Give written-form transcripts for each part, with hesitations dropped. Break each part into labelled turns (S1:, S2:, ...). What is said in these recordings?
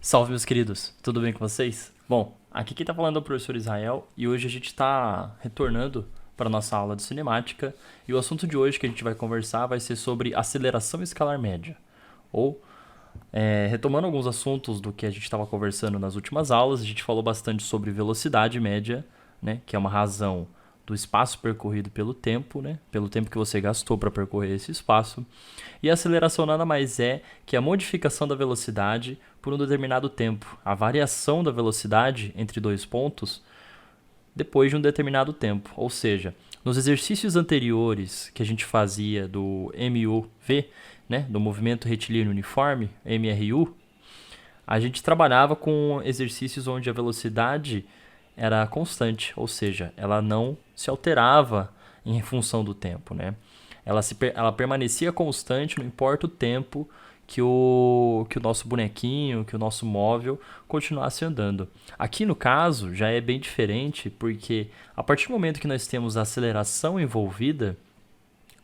S1: Salve, meus queridos, tudo bem com vocês? Bom, aqui quem tá falando é o professor Israel e hoje a gente está retornando para a nossa aula de cinemática e o assunto de hoje que a gente vai conversar vai ser sobre aceleração escalar média. Ou, retomando alguns assuntos do que a gente estava conversando nas últimas aulas, a gente falou bastante sobre velocidade média, né, que é uma razão do espaço percorrido pelo tempo, né, pelo tempo que você gastou para percorrer esse espaço. E a aceleração nada mais é que a modificação da velocidade por um determinado tempo, a variação da velocidade entre dois pontos depois de um determinado tempo. Ou seja, nos exercícios anteriores que a gente fazia do MUV, né, do movimento retilíneo uniforme, MRU, a gente trabalhava com exercícios onde a velocidade era constante, ou seja, ela não se alterava em função do tempo, né? Ela permanecia constante, não importa o tempo que o nosso bonequinho, que o nosso móvel continuasse andando. Aqui no caso já é bem diferente, porque a partir do momento que nós temos a aceleração envolvida,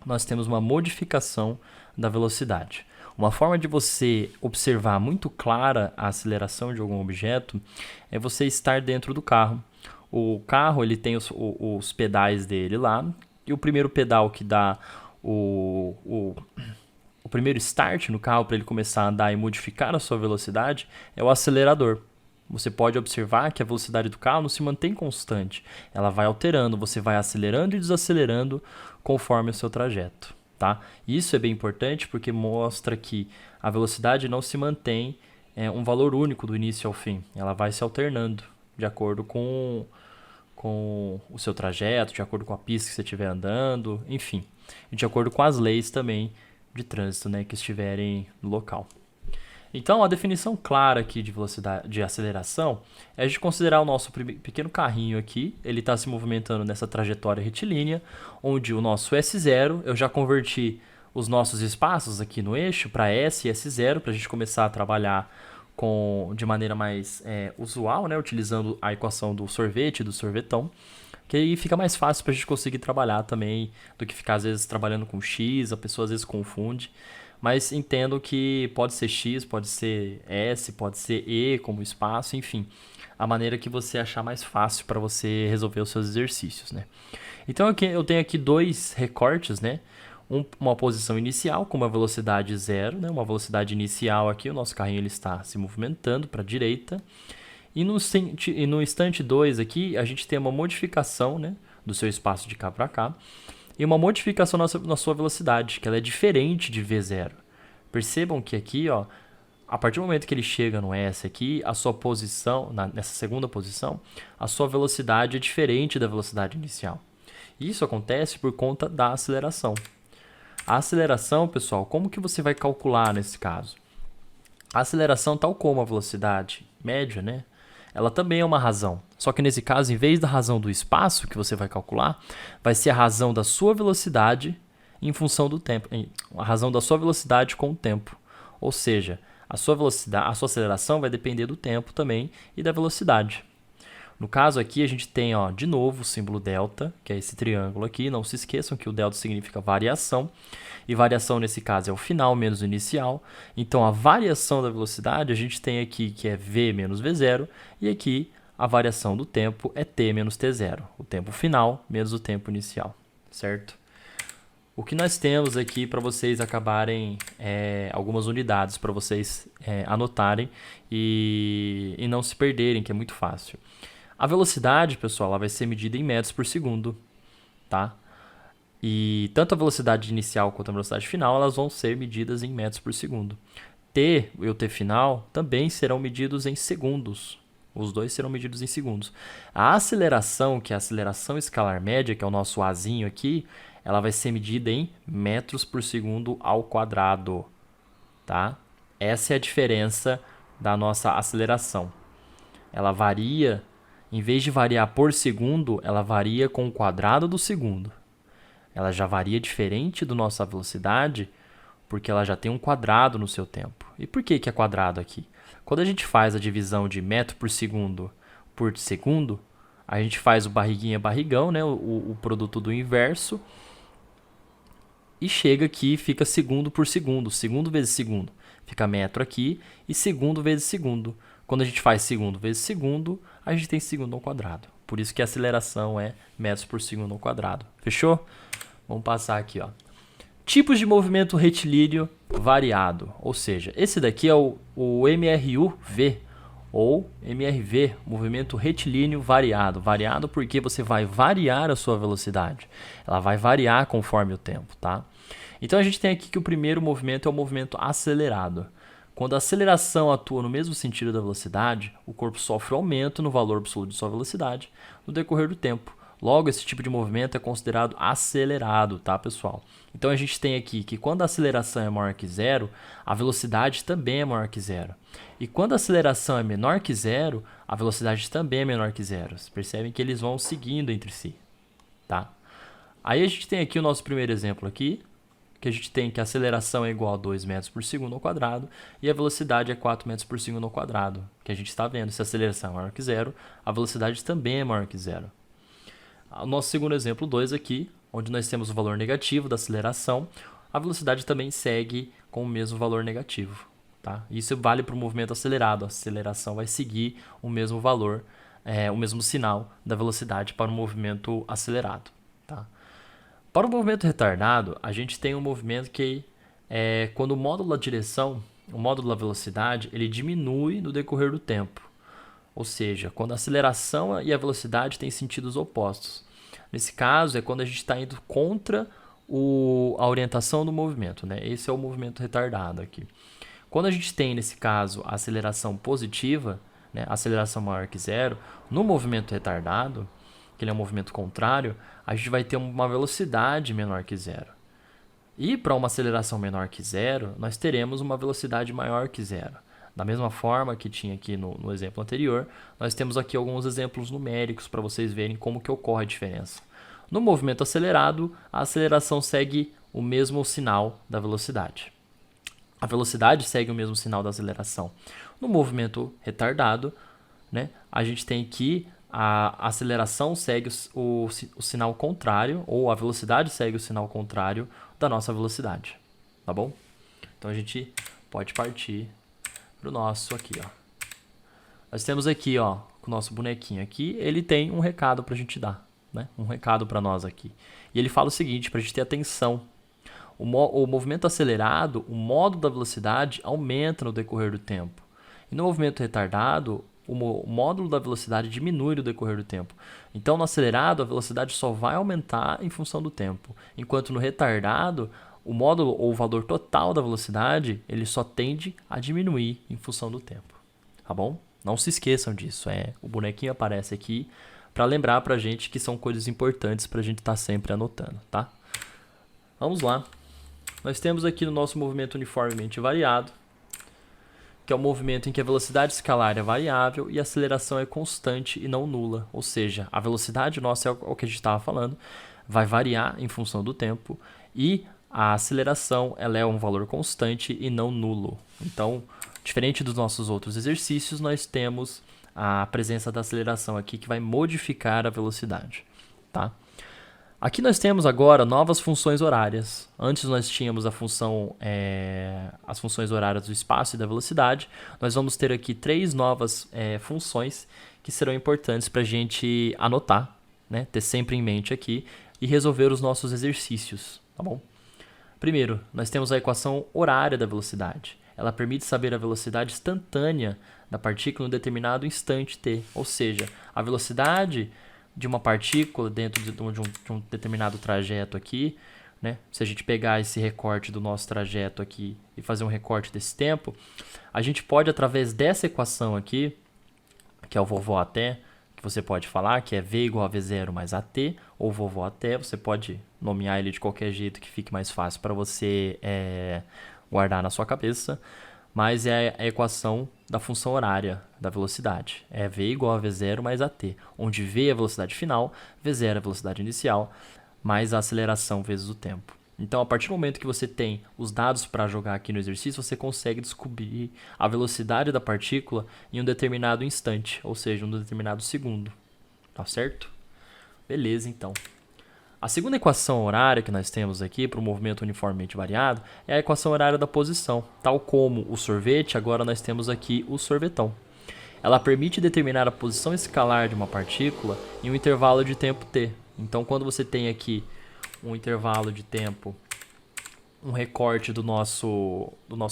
S1: nós temos uma modificação da velocidade. Uma forma de você observar muito clara a aceleração de algum objeto é você estar dentro do carro. O carro ele tem os pedais dele lá, e o primeiro pedal que dá o, o, o primeiro start no carro para ele começar a andar e modificar a sua velocidade é o acelerador. Você pode observar que a velocidade do carro não se mantém constante. Ela vai alterando, você vai acelerando e desacelerando conforme o seu trajeto. Tá? Isso é bem importante porque mostra que a velocidade não se mantém um valor único do início ao fim. Ela vai se alternando de acordo com o seu trajeto, de acordo com a pista que você estiver andando, enfim. E de acordo com as leis também de trânsito, né, que estiverem no local. Então, a definição clara aqui de velocidade, de aceleração, é a gente considerar o nosso pequeno carrinho aqui, ele está se movimentando nessa trajetória retilínea, onde o nosso S0, eu já converti os nossos espaços aqui no eixo para S e S0, para a gente começar a trabalhar de maneira mais usual, né, utilizando a equação do sorvete, do sorvetão, que aí fica mais fácil para a gente conseguir trabalhar também do que ficar às vezes trabalhando com X, a pessoa às vezes confunde. Mas entendo que pode ser X, pode ser S, pode ser E como espaço, enfim. A maneira que você achar mais fácil para você resolver os seus exercícios, né? Então eu tenho aqui dois recortes, né? Uma posição inicial com uma velocidade zero, né? Uma velocidade inicial aqui, o nosso carrinho ele está se movimentando para a direita. E no instante 2 aqui, a gente tem uma modificação, né? Do seu espaço de cá para cá e uma modificação na sua velocidade, que ela é diferente de V0. Percebam que aqui, ó, a partir do momento que ele chega no S aqui, a sua posição, nessa segunda posição, a sua velocidade é diferente da velocidade inicial. Isso acontece por conta da aceleração. A aceleração, pessoal, como que você vai calcular nesse caso? A aceleração, tal como a velocidade média, né? Ela também é uma razão. Só que nesse caso, em vez da razão do espaço que você vai calcular, vai ser a razão da sua velocidade em função do tempo. A razão da sua velocidade com o tempo. Ou seja, a sua velocidade, a sua aceleração vai depender do tempo também e da velocidade. No caso aqui, a gente tem, ó, de novo o símbolo delta, que é esse triângulo aqui. Não se esqueçam que o delta significa variação. E variação, nesse caso, é o final menos o inicial. Então, a variação da velocidade, a gente tem aqui que é V menos V0. E aqui, a variação do tempo é T menos T0. O tempo final menos o tempo inicial, certo? O que nós temos aqui para vocês acabarem, algumas unidades para vocês anotarem e não se perderem, que é muito fácil. A velocidade, pessoal, ela vai ser medida em metros por segundo, tá? E tanto a velocidade inicial quanto a velocidade final, elas vão ser medidas em metros por segundo. T e o T final também serão medidos em segundos. Os dois serão medidos em segundos. A aceleração, que é a aceleração escalar média, que é o nosso Azinho aqui, ela vai ser medida em metros por segundo ao quadrado, tá? Essa é a diferença da nossa aceleração. Ela varia, em vez de variar por segundo, ela varia com o quadrado do segundo. Ela já varia diferente da nossa velocidade, porque ela já tem um quadrado no seu tempo. E por que é quadrado aqui? Quando a gente faz a divisão de metro por segundo, a gente faz o barriguinha-barrigão, né? O produto do inverso, e chega aqui e fica segundo por segundo, segundo vezes segundo. Fica metro aqui e segundo vezes segundo. Quando a gente faz segundo vezes segundo, a gente tem segundo ao quadrado. Por isso que a aceleração é metros por segundo ao quadrado. Fechou? Vamos passar aqui, ó. Tipos de movimento retilíneo variado. Ou seja, esse daqui é o MRUV ou MRV, movimento retilíneo variado. Variado porque você vai variar a sua velocidade. Ela vai variar conforme o tempo, tá? Então a gente tem aqui que o primeiro movimento é o movimento acelerado. Quando a aceleração atua no mesmo sentido da velocidade, o corpo sofre aumento no valor absoluto de sua velocidade no decorrer do tempo. Logo, esse tipo de movimento é considerado acelerado, tá, pessoal? Então a gente tem aqui que quando a aceleração é maior que zero, a velocidade também é maior que zero. E quando a aceleração é menor que zero, a velocidade também é menor que zero. Vocês percebem que eles vão seguindo entre si, tá? Aí a gente tem aqui o nosso primeiro exemplo aqui, que a gente tem que a aceleração é igual a 2 metros por segundo ao quadrado e a velocidade é 4 metros por segundo ao quadrado. Que a gente está vendo, se a aceleração é maior que zero, a velocidade também é maior que zero. O nosso segundo exemplo 2 aqui, onde nós temos o valor negativo da aceleração, a velocidade também segue com o mesmo valor negativo. Tá? Isso vale para o movimento acelerado, a aceleração vai seguir o mesmo valor, o mesmo sinal da velocidade para o movimento acelerado. Tá? Para o movimento retardado, a gente tem um movimento que quando o módulo da direção, o módulo da velocidade, ele diminui no decorrer do tempo. Ou seja, quando a aceleração e a velocidade têm sentidos opostos. Nesse caso, é quando a gente está indo contra a orientação do movimento, né? Esse é o movimento retardado aqui. Quando a gente tem, nesse caso, a aceleração positiva, né? A aceleração maior que zero, no movimento retardado, que ele é um movimento contrário, a gente vai ter uma velocidade menor que zero. E para uma aceleração menor que zero, nós teremos uma velocidade maior que zero. Da mesma forma que tinha aqui no exemplo anterior, nós temos aqui alguns exemplos numéricos para vocês verem como que ocorre a diferença. No movimento acelerado, a aceleração segue o mesmo sinal da velocidade. A velocidade segue o mesmo sinal da aceleração. No movimento retardado, né, a gente tem aqui a aceleração segue o sinal contrário, ou a velocidade segue o sinal contrário da nossa velocidade. Tá bom? Então a gente pode partir pro nosso aqui, ó. Nós temos aqui, ó, o nosso bonequinho aqui, ele tem um recado pra gente dar, né? Um recado pra nós aqui. E ele fala o seguinte, pra gente ter atenção. O movimento acelerado, o módulo da velocidade aumenta no decorrer do tempo. E no movimento retardado, o módulo da velocidade diminui no decorrer do tempo. Então, no acelerado, a velocidade só vai aumentar em função do tempo. Enquanto no retardado, o módulo ou o valor total da velocidade, ele só tende a diminuir em função do tempo, tá bom? Não se esqueçam disso, o bonequinho aparece aqui para lembrar pra gente que são coisas importantes pra gente estar sempre anotando, tá? Vamos lá. Nós temos aqui no nosso movimento uniformemente variado, que é o movimento em que a velocidade escalar é variável e a aceleração é constante e não nula, ou seja, a velocidade nossa é o que a gente estava falando, vai variar em função do tempo e a aceleração ela é um valor constante e não nulo. Então, diferente dos nossos outros exercícios, nós temos a presença da aceleração aqui que vai modificar a velocidade. Tá? Aqui nós temos agora novas funções horárias. Antes nós tínhamos as funções horárias do espaço e da velocidade. Nós vamos ter aqui 3 novas funções que serão importantes para a gente anotar, né? Ter sempre em mente aqui e resolver os nossos exercícios. Tá bom? Primeiro, nós temos a equação horária da velocidade. Ela permite saber a velocidade instantânea da partícula em um determinado instante t, ou seja, a velocidade de uma partícula dentro de um determinado trajeto aqui, né? Se a gente pegar esse recorte do nosso trajeto aqui e fazer um recorte desse tempo, a gente pode, através dessa equação aqui, que é o vovó até, que você pode falar, que é V igual a V0 mais AT, ou vovó até, você pode nomear ele de qualquer jeito que fique mais fácil para você guardar na sua cabeça, mas é a equação da função horária da velocidade. É V igual a V0 mais AT, onde V é a velocidade final, V0 é a velocidade inicial, mais a aceleração vezes o tempo. Então, a partir do momento que você tem os dados para jogar aqui no exercício, você consegue descobrir a velocidade da partícula em um determinado instante, ou seja, em um determinado segundo. Tá certo? Beleza, então. A segunda equação horária que nós temos aqui para o movimento uniformemente variado é a equação horária da posição. Tal como o sorvete, agora nós temos aqui o sorvetão. Ela permite determinar a posição escalar de uma partícula em um intervalo de tempo t. Então, quando você tem aqui um intervalo de tempo, um recorte do nosso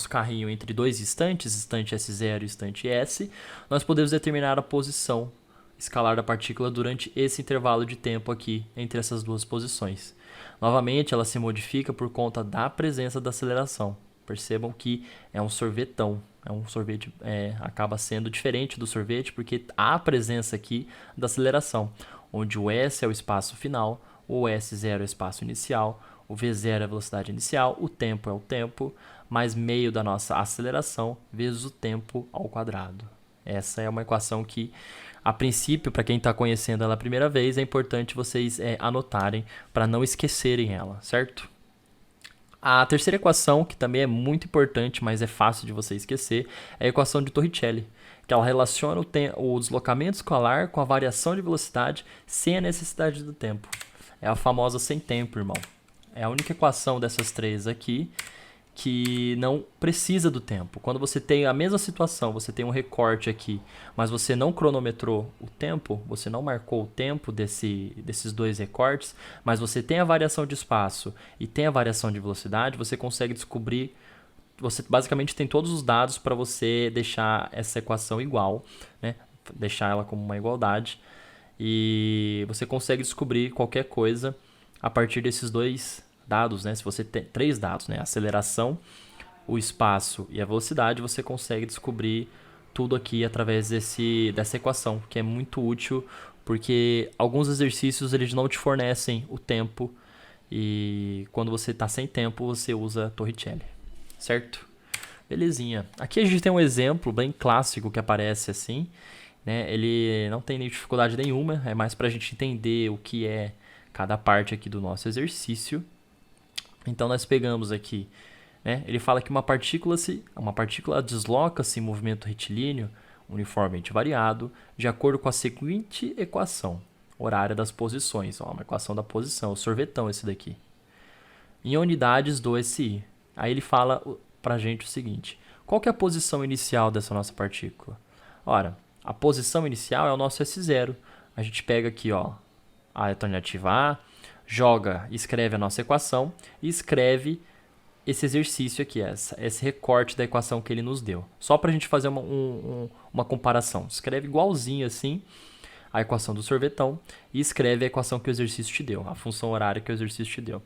S1: carrinho entre dois instantes, instante S0 e instante S, nós podemos determinar a posição escalar da partícula durante esse intervalo de tempo aqui entre essas duas posições. Novamente, ela se modifica por conta da presença da aceleração. Percebam que é um sorvetão. É um sorvete, acaba sendo diferente do sorvete porque há a presença aqui da aceleração, onde o S é o espaço final, o S0 é o espaço inicial, o V0 é a velocidade inicial, o tempo é o tempo, mais meio da nossa aceleração vezes o tempo ao quadrado. Essa é uma equação que, a princípio, para quem está conhecendo ela a primeira vez, é importante vocês anotarem para não esquecerem ela, certo? A terceira equação, que também é muito importante, mas é fácil de você esquecer, é a equação de Torricelli, que ela relaciona o deslocamento escalar com a variação de velocidade sem a necessidade do tempo. É a famosa sem tempo, irmão. É a única equação dessas três aqui que não precisa do tempo. Quando você tem a mesma situação, você tem um recorte aqui, mas você não cronometrou o tempo, você não marcou o tempo desses dois recortes, mas você tem a variação de espaço e tem a variação de velocidade, você consegue descobrir, você basicamente tem todos os dados para você deixar essa equação igual, né? Deixar ela como uma igualdade, e você consegue descobrir qualquer coisa a partir desses dois dados, né? Se você tem três dados, né? A aceleração, o espaço e a velocidade, você consegue descobrir tudo aqui através dessa equação, que é muito útil, porque alguns exercícios eles não te fornecem o tempo, e quando você está sem tempo, você usa Torricelli, certo? Belezinha. Aqui a gente tem um exemplo bem clássico que aparece assim, né? Ele não tem dificuldade nenhuma, é mais para a gente entender o que é cada parte aqui do nosso exercício. Então, nós pegamos aqui, né? Ele fala que uma partícula desloca-se em movimento retilíneo uniformemente variado de acordo com a seguinte equação horária das posições. Ó, uma equação da posição, o sorvetão esse daqui. Em unidades do SI. Aí ele fala pra gente o seguinte: qual que é a posição inicial dessa nossa partícula? Ora, a posição inicial é o nosso S0. A gente pega aqui, ó, a alternativa A, escreve a nossa equação e escreve esse exercício aqui, esse recorte da equação que ele nos deu. Só para a gente fazer uma comparação. Escreve igualzinho assim a equação do sorvetão e escreve a equação que o exercício te deu, a função horária que o exercício te deu.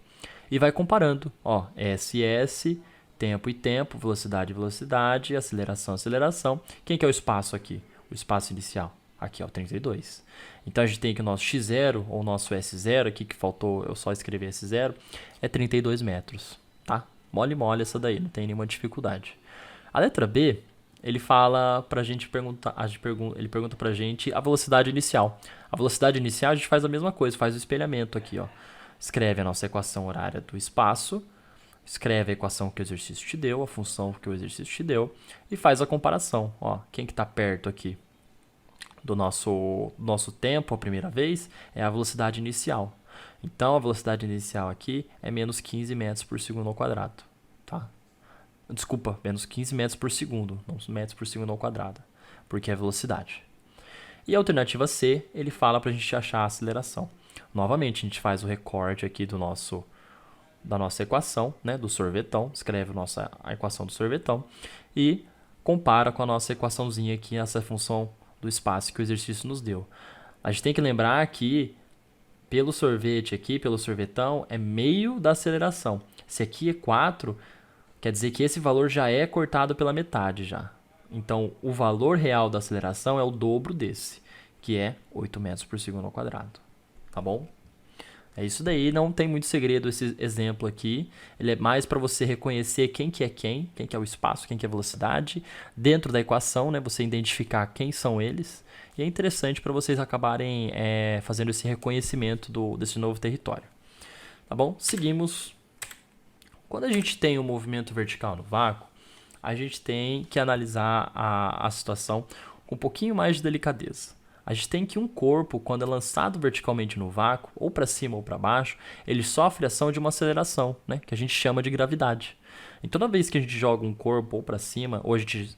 S1: E vai comparando, ó, S, tempo e tempo, velocidade e velocidade, aceleração, aceleração. Quem que é o espaço aqui? O espaço inicial. Aqui é o 32. Então, a gente tem aqui o nosso x0, ou o nosso S0, aqui que faltou eu só escrever S0, é 32 metros, tá? Mole essa daí, não tem nenhuma dificuldade. A letra B, ele fala pra gente perguntar, ele pergunta pra gente a velocidade inicial. A velocidade inicial a gente faz a mesma coisa, faz o espelhamento aqui, ó. Escreve a nossa equação horária do espaço, escreve a equação que o exercício te deu, a função que o exercício te deu, e faz a comparação, ó. Quem que tá perto aqui do nosso tempo a primeira vez é a velocidade inicial. Então, a velocidade inicial aqui é menos 15 metros por segundo ao quadrado. Tá? Desculpa, menos 15 metros por segundo, não metros por segundo ao quadrado, porque é velocidade. E a alternativa C, ele fala para a gente achar a aceleração. Novamente, a gente faz o recorte aqui da nossa equação, né, do sorvetão, escreve a equação do sorvetão e compara com a nossa equaçãozinha aqui, essa função do espaço que o exercício nos deu. A gente tem que lembrar que pelo sorvete aqui, pelo sorvetão, é meio da aceleração. Se aqui é 4, quer dizer que esse valor já é cortado pela metade já. Então, o valor real da aceleração é o dobro desse, que é 8 metros por segundo ao quadrado. Tá bom? É isso daí, não tem muito segredo esse exemplo aqui. Ele é mais para você reconhecer quem que é o espaço, quem que é a velocidade. Dentro da equação, né, você identificar quem são eles. E é interessante para vocês acabarem fazendo esse reconhecimento desse novo território. Tá bom? Seguimos. Quando a gente tem um movimento vertical no vácuo, a gente tem que analisar a situação com um pouquinho mais de delicadeza. A gente tem que um corpo, quando é lançado verticalmente no vácuo, ou para cima ou para baixo, ele sofre a ação de uma aceleração, né? Que a gente chama de gravidade. E toda vez que a gente joga um corpo ou para cima, ou a gente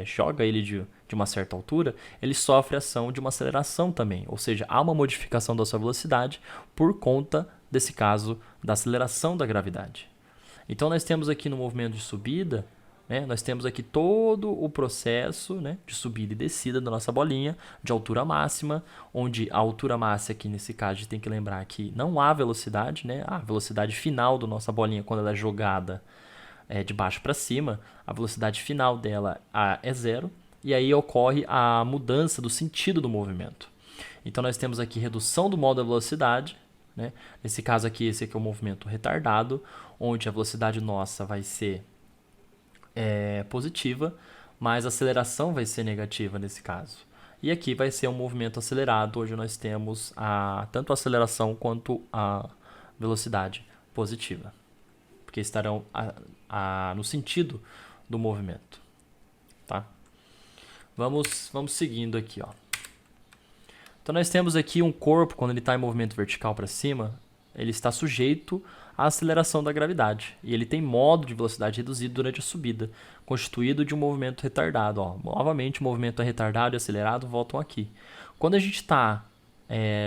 S1: joga ele de uma certa altura, ele sofre a ação de uma aceleração também. Ou seja, há uma modificação da sua velocidade por conta, desse caso, da aceleração da gravidade. Então nós temos aqui no movimento de subida, né, nós temos aqui todo o processo, né, de subida e descida da nossa bolinha de altura máxima, onde a altura máxima aqui nesse caso a gente tem que lembrar que não há velocidade, né, a velocidade final da nossa bolinha quando ela é jogada de baixo para cima, a velocidade final dela é zero, e aí ocorre a mudança do sentido do movimento. Então nós temos aqui redução do modo da velocidade, né? Nesse caso aqui, esse aqui é o movimento retardado, onde a velocidade nossa vai ser positiva, mas a aceleração vai ser negativa nesse caso. E aqui vai ser um movimento acelerado, onde nós temos tanto a aceleração quanto a velocidade positiva, porque estarão no sentido do movimento. Tá? Vamos seguindo aqui. Ó. Então nós temos aqui um corpo, quando ele está em movimento vertical para cima, ele está sujeito à aceleração da gravidade. E ele tem modo de velocidade reduzido durante a subida, constituído de um movimento retardado. Ó. Novamente, o movimento é retardado e acelerado voltam aqui. Quando a gente está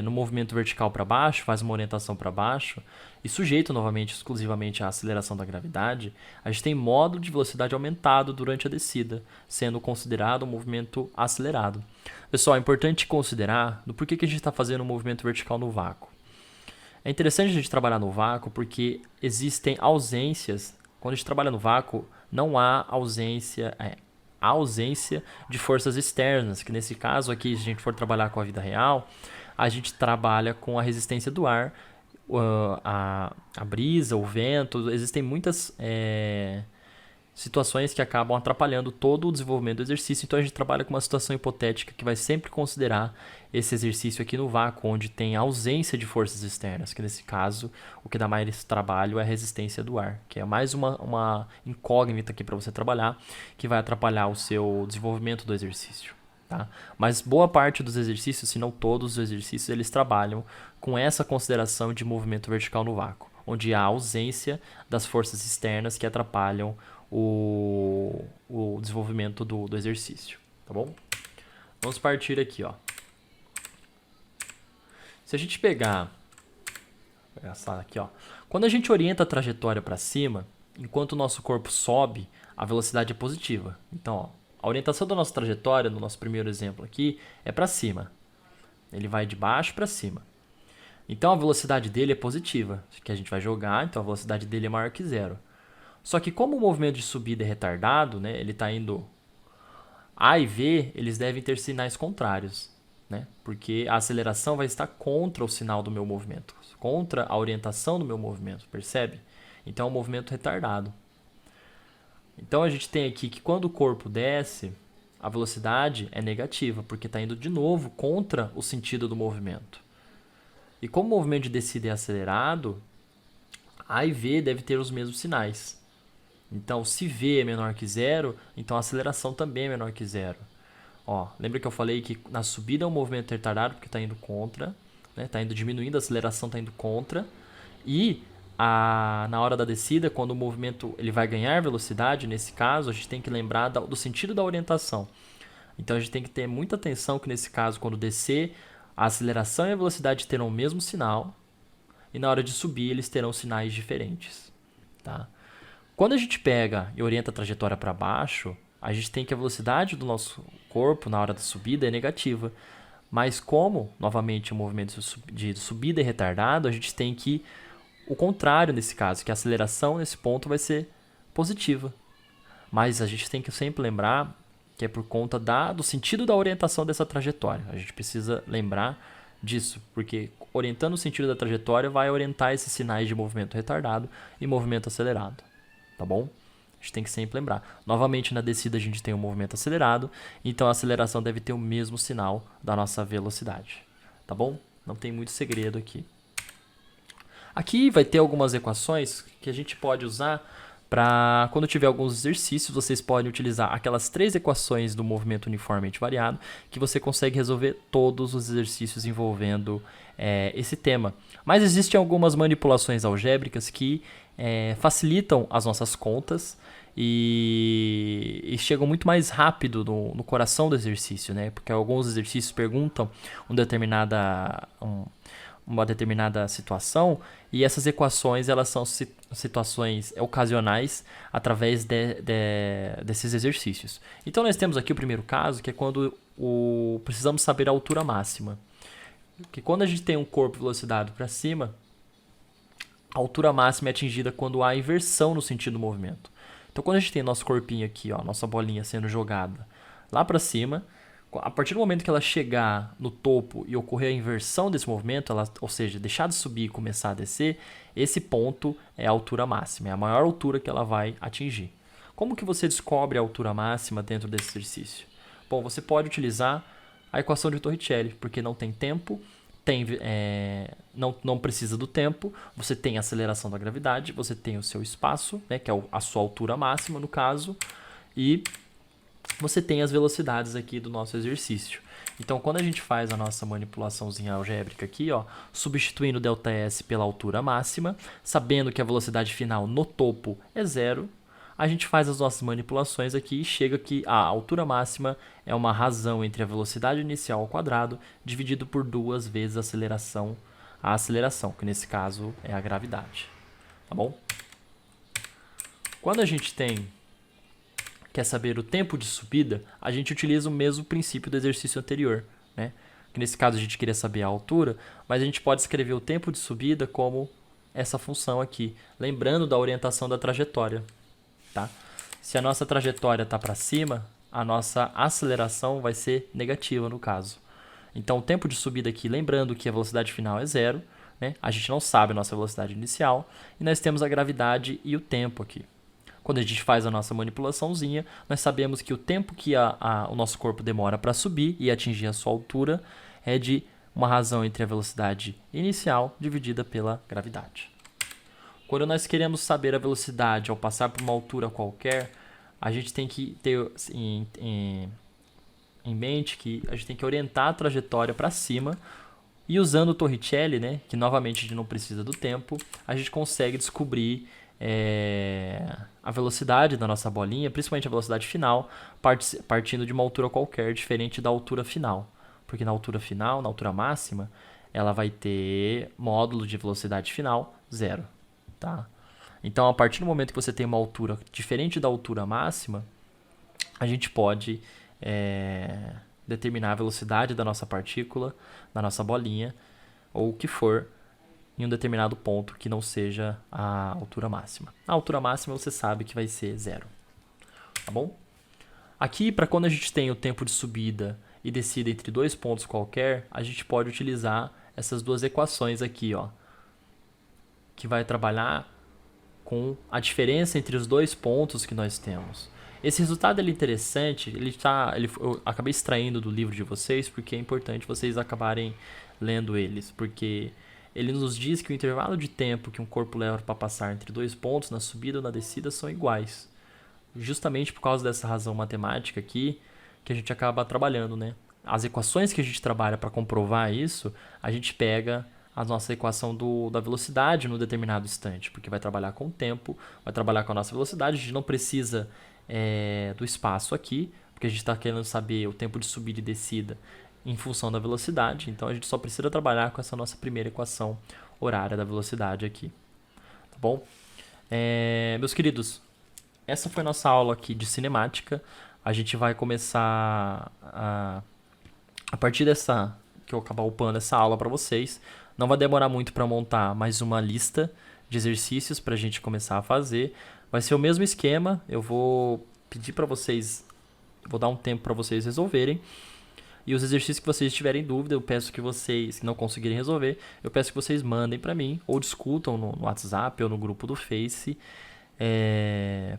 S1: no movimento vertical para baixo, faz uma orientação para baixo, e sujeito novamente exclusivamente à aceleração da gravidade, a gente tem modo de velocidade aumentado durante a descida, sendo considerado um movimento acelerado. Pessoal, é importante considerar do porquê que a gente está fazendo um movimento vertical no vácuo. É interessante a gente trabalhar no vácuo porque existem ausências. Quando a gente trabalha no vácuo, não há ausência de forças externas, que nesse caso aqui, se a gente for trabalhar com a vida real, a gente trabalha com a resistência do ar, a brisa, o vento. Existem muitas situações que acabam atrapalhando todo o desenvolvimento do exercício. Então a gente trabalha com uma situação hipotética que vai sempre considerar esse exercício aqui no vácuo, onde tem ausência de forças externas, que nesse caso o que dá mais trabalho é a resistência do ar, que é mais uma incógnita aqui para você trabalhar, que vai atrapalhar o seu desenvolvimento do exercício. Tá? Mas boa parte dos exercícios, se não todos os exercícios, eles trabalham com essa consideração de movimento vertical no vácuo, onde há ausência das forças externas que atrapalham o desenvolvimento do exercício. Tá bom? Vamos partir aqui. Ó. Se a gente pegar essa aqui, ó, quando a gente orienta a trajetória para cima, enquanto o nosso corpo sobe, a velocidade é positiva. Então, ó, a orientação da nossa trajetória, no nosso primeiro exemplo aqui, é para cima. Ele vai de baixo para cima. Então, a velocidade dele é positiva, que a gente vai jogar, então a velocidade dele é maior que zero. Só que como o movimento de subida é retardado, né, ele está indo A e V, eles devem ter sinais contrários, né, porque a aceleração vai estar contra o sinal do meu movimento, contra a orientação do meu movimento, percebe? Então, é um movimento retardado. Então a gente tem aqui que quando o corpo desce, a velocidade é negativa, porque está indo de novo contra o sentido do movimento. E como o movimento de descida é acelerado, A e V devem ter os mesmos sinais. Então, se V é menor que zero, então a aceleração também é menor que zero. Ó, lembra que eu falei que na subida é um movimento retardado porque está indo contra, né? Está indo diminuindo, a aceleração está indo contra. E na hora da descida, quando o movimento ele vai ganhar velocidade, nesse caso, a gente tem que lembrar do sentido da orientação. Então, a gente tem que ter muita atenção que, nesse caso, quando descer, a aceleração e a velocidade terão o mesmo sinal, e na hora de subir, eles terão sinais diferentes. Tá? Quando a gente pega e orienta a trajetória para baixo, a gente tem que a velocidade do nosso corpo, na hora da subida, é negativa. Mas como, novamente, o movimento de subida é retardado, a gente tem que o contrário nesse caso, que a aceleração nesse ponto vai ser positiva. Mas a gente tem que sempre lembrar que é por conta do sentido da orientação dessa trajetória. A gente precisa lembrar disso, porque orientando o sentido da trajetória vai orientar esses sinais de movimento retardado e movimento acelerado. Tá bom? A gente tem que sempre lembrar. Novamente, na descida a gente tem um movimento acelerado, então a aceleração deve ter o mesmo sinal da nossa velocidade. Tá bom? Não tem muito segredo aqui. Aqui vai ter algumas equações que a gente pode usar Para quando tiver alguns exercícios, vocês podem utilizar aquelas 3 equações do movimento uniformemente variado, que você consegue resolver todos os exercícios envolvendo esse tema. Mas existem algumas manipulações algébricas que facilitam as nossas contas e chegam muito mais rápido no coração do exercício, né? Porque alguns exercícios perguntam uma determinada situação, e essas equações elas são situações ocasionais através desses exercícios. Então nós temos aqui o primeiro caso, que é quando precisamos saber a altura máxima. Que quando a gente tem um corpo velocidade para cima, a altura máxima é atingida quando há inversão no sentido do movimento. Então quando a gente tem nosso corpinho aqui, ó, nossa bolinha sendo jogada lá para cima, a partir do momento que ela chegar no topo e ocorrer a inversão desse movimento, ou seja, deixar de subir e começar a descer, esse ponto é a altura máxima, é a maior altura que ela vai atingir. Como que você descobre a altura máxima dentro desse exercício? Bom, você pode utilizar a equação de Torricelli, porque não tem tempo, não precisa do tempo, você tem a aceleração da gravidade, você tem o seu espaço, né, que é a sua altura máxima no caso, e você tem as velocidades aqui do nosso exercício. Então, quando a gente faz a nossa manipulaçãozinha algébrica aqui, ó, substituindo ΔS pela altura máxima, sabendo que a velocidade final no topo é 0, a gente faz as nossas manipulações aqui e chega que a altura máxima é uma razão entre a velocidade inicial ao quadrado dividido por 2 vezes a aceleração, que nesse caso é a gravidade. Tá bom? Quando a gente quer saber o tempo de subida, a gente utiliza o mesmo princípio do exercício anterior, né? Que nesse caso a gente queria saber a altura, mas a gente pode escrever o tempo de subida como essa função aqui, lembrando da orientação da trajetória, tá? Se a nossa trajetória está para cima, a nossa aceleração vai ser negativa no caso. Então o tempo de subida aqui, lembrando que a velocidade final é 0, né? A gente não sabe a nossa velocidade inicial, e nós temos a gravidade e o tempo aqui. Quando a gente faz a nossa manipulaçãozinha, nós sabemos que o tempo que o nosso corpo demora para subir e atingir a sua altura é de uma razão entre a velocidade inicial dividida pela gravidade. Quando nós queremos saber a velocidade ao passar por uma altura qualquer, a gente tem que ter em mente que a gente tem que orientar a trajetória para cima, e usando o Torricelli, né, que novamente a gente não precisa do tempo, a gente consegue descobrir a velocidade da nossa bolinha, principalmente a velocidade final, partindo de uma altura qualquer, diferente da altura final. Porque na altura final, na altura máxima, ela vai ter módulo de velocidade final 0. Tá? Então, a partir do momento que você tem uma altura diferente da altura máxima, a gente pode determinar a velocidade da nossa partícula, da nossa bolinha, ou o que for, em um determinado ponto que não seja a altura máxima. A altura máxima você sabe que vai ser 0. Tá bom? Aqui, para quando a gente tem o tempo de subida e descida entre 2 pontos qualquer, a gente pode utilizar essas 2 equações aqui, ó, que vai trabalhar com a diferença entre os 2 pontos que nós temos. Esse resultado é interessante, eu acabei extraindo do livro de vocês, porque é importante vocês acabarem lendo eles, porque ele nos diz que o intervalo de tempo que um corpo leva para passar entre 2 pontos, na subida ou na descida, são iguais. Justamente por causa dessa razão matemática aqui, que a gente acaba trabalhando, né? As equações que a gente trabalha para comprovar isso, a gente pega a nossa equação da velocidade no determinado instante, porque vai trabalhar com o tempo, vai trabalhar com a nossa velocidade, a gente não precisa do espaço aqui, porque a gente está querendo saber o tempo de subida e descida em função da velocidade, então a gente só precisa trabalhar com essa nossa primeira equação horária da velocidade aqui, tá bom? Meus queridos, essa foi a nossa aula aqui de cinemática. A gente vai começar a partir dessa, que eu acabar upando essa aula para vocês, não vai demorar muito para montar mais uma lista de exercícios para a gente começar a fazer. Vai ser o mesmo esquema, eu vou pedir para vocês, vou dar um tempo para vocês resolverem. E os exercícios que vocês tiverem dúvida, eu peço que vocês, que não conseguirem resolver, eu peço que vocês mandem para mim, ou discutam no WhatsApp ou no grupo do Face,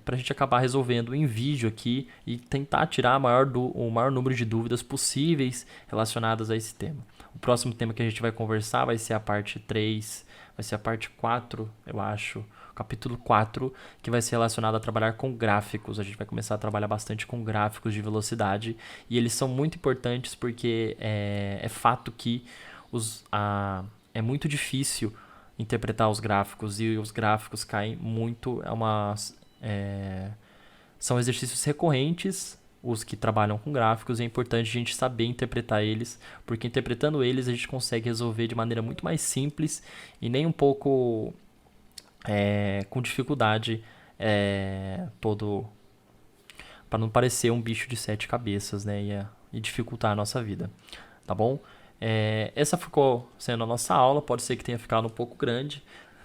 S1: para a gente acabar resolvendo em vídeo aqui e tentar tirar o maior número de dúvidas possíveis relacionadas a esse tema. O próximo tema que a gente vai conversar vai ser a parte 3, vai ser a parte 4, eu acho, capítulo 4, que vai ser relacionado a trabalhar com gráficos. A gente vai começar a trabalhar bastante com gráficos de velocidade e eles são muito importantes porque é fato que é muito difícil interpretar os gráficos e os gráficos caem muito. São exercícios recorrentes os que trabalham com gráficos e é importante a gente saber interpretar eles, porque interpretando eles a gente consegue resolver de maneira muito mais simples e nem um pouco com dificuldade todo para não parecer um bicho de 7 cabeças, né, e dificultar a nossa vida, tá bom? Essa ficou sendo a nossa aula, pode ser que tenha ficado um pouco grande.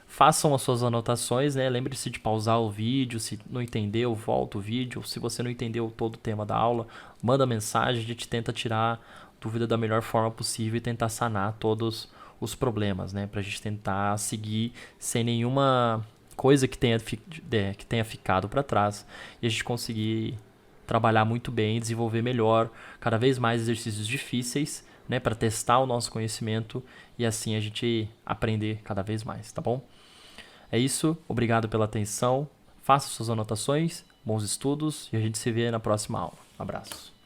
S1: Façam as suas anotações, né? Lembre-se de pausar o vídeo, se não entendeu, volta o vídeo. Se você não entendeu todo o tema da aula, manda mensagem, a gente tenta tirar dúvida da melhor forma possível e tentar sanar todos os problemas, né? Pra gente tentar seguir sem nenhuma coisa que tenha ficado para trás e a gente conseguir trabalhar muito bem, desenvolver melhor, cada vez mais exercícios difíceis, né, para testar o nosso conhecimento e assim a gente aprender cada vez mais, tá bom? É isso, obrigado pela atenção, faça suas anotações, bons estudos e a gente se vê na próxima aula. Abraço.